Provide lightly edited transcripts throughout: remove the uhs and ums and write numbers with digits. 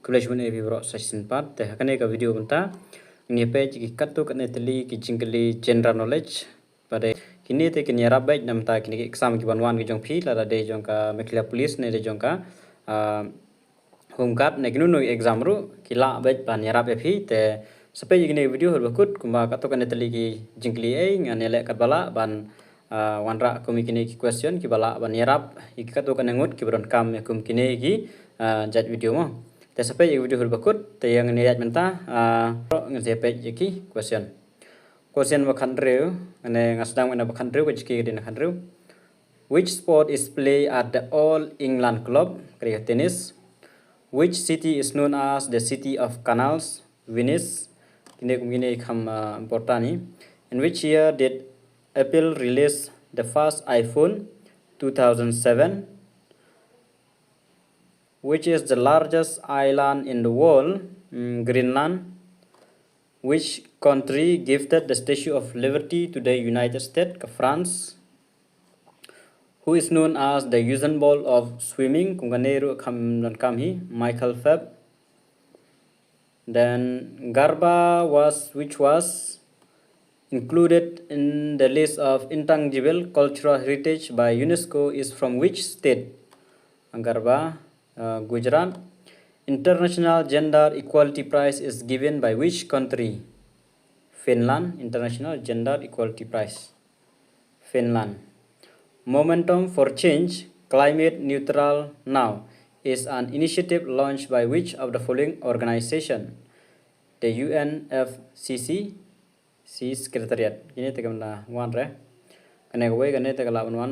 college mun evi bro session part te hakane ka video banta ni page ki katto kane tali ki jingli general knowledge pada kini te kini rabai namta kini exam ki banwan ki jong phi la de jong ka Meghalaya police ne de jong ka Homeguard ne kinu no exam ru kila bet pan yarap phi te sampai gini video bakut kuma katto kane tali ki jingli ngane le kat bala ban wanra kumi kini ki question ki bala ban yarap ikatto kane ngut ki bron kam kum kini ki jat video mo te sampai video bakut te yang ni yat menta ngase page ki question bakhan reu ane ngasdang ane bakhan reu ki din khan reu which sport is play at the All England Club cricket tennis. Which city is known as the City of Canals, Venice? Kini kam important. In which year did Apple release the first iPhone? 2007. Which is the largest island in the world? Greenland. Which country gifted the Statue of Liberty to the United States? France. Who is known as the Usain Bolt of swimming? Kunganeru kamhi Michael Phelps. Then Garba which was included in the list of intangible cultural heritage by UNESCO is from which state? Garba, Gujarat. International Gender Equality Prize is given by which country? Finland. International Gender Equality Prize. Finland. Momentum for Change, Climate Neutral Now is an initiative launched by which of the following organization? The UNFCCC Secretariat. Ini tegamna one re.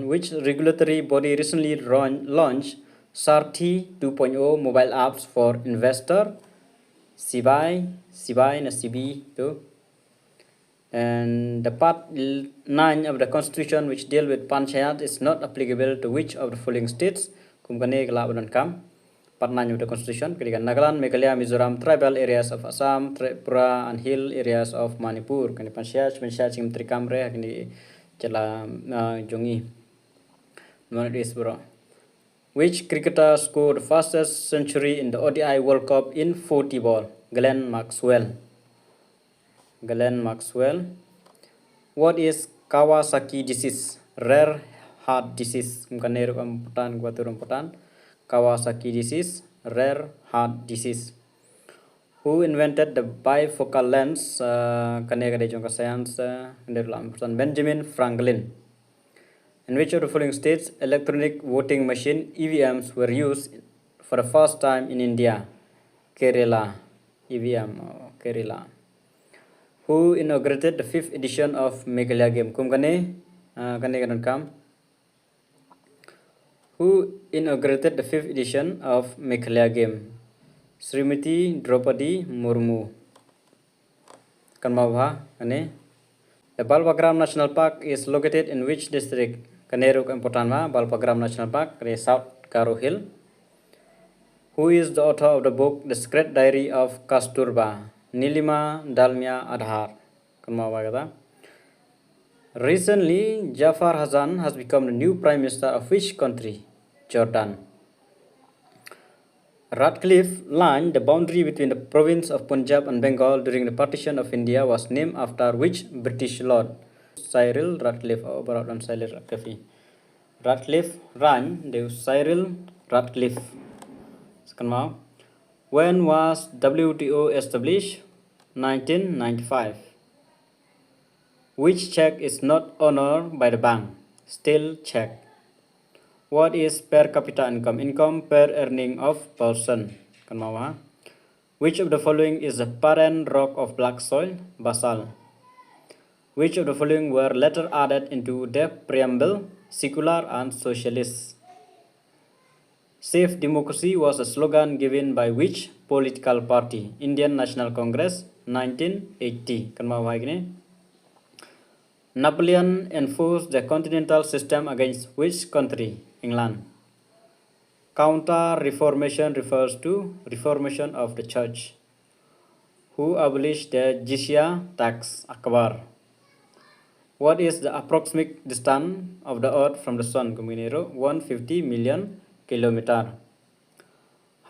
Which regulatory body recently launched SART 2.0 mobile apps for investor? Sibai na CB too. And the part 9 of the constitution which deal with panchayat is not applicable to which of the following states? Kumkane kalaban kam. Part 9 of the constitution. Ketika Nagaland, Meghalaya, Mizoram, tribal areas of Assam, Tripura, and hill areas of Manipur. Kani panchayat sing trikamre kani chala jongi. Not is bro. Which cricketer scored the fastest century in the ODI World Cup in 40 ball? Glenn Maxwell. What is Kawasaki disease? Rare heart disease. Kawasaki disease, rare heart disease. Who invented the bifocal lens? Benjamin Franklin. In which of the following states electronic voting machine EVMs were used for the first time in India? Kerala. EVM, Kerala. Who inaugurated the 5th edition of Meghalaya game? Who inaugurated the 5th edition of Meghalaya game? Srimati Draupadi Murmu. The Balbagram National Park is located in which district? Kaneruk Importanma, Balbagram National Park, South Karo Hill. Who is the author of the book The Secret Diary of Kasturba? Nilima Dalmia Adhar. Recently, Jafar Hassan has become the new Prime Minister of which country? Jordan. Radcliffe Line, the boundary between the province of Punjab and Bengal during the partition of India, was named after which British Lord? Cyril Radcliffe. Radcliffe Line, the Cyril Radcliffe. When was WTO established? 1995. Which check is not honored by the bank? Still check. What is per capita income? Income per earning of person. Which of the following is the parent rock of black soil? Basalt. Which of the following were later added into the preamble? Secular and socialist. Safe democracy was a slogan given by which political party? Indian National Congress, 1980. Napoleon enforced the continental system against which country? England. Counter-reformation refers to reformation of the church. Who abolished the jizya tax? Akbar. What is the approximate distance of the Earth from the Sun? 150 million kilometers.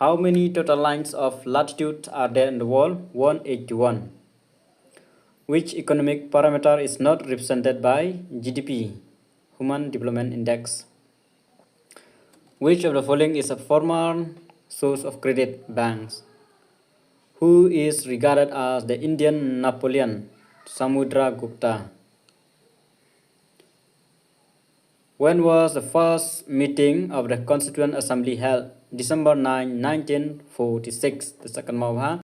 How many total lines of latitude are there in the world? 181. Which economic parameter is not represented by GDP, Human Development Index? Which of the following is a former source of credit banks? Who is regarded as the Indian Napoleon? Samudragupta. When was the first meeting of the Constituent Assembly held? December 9, 1946. The second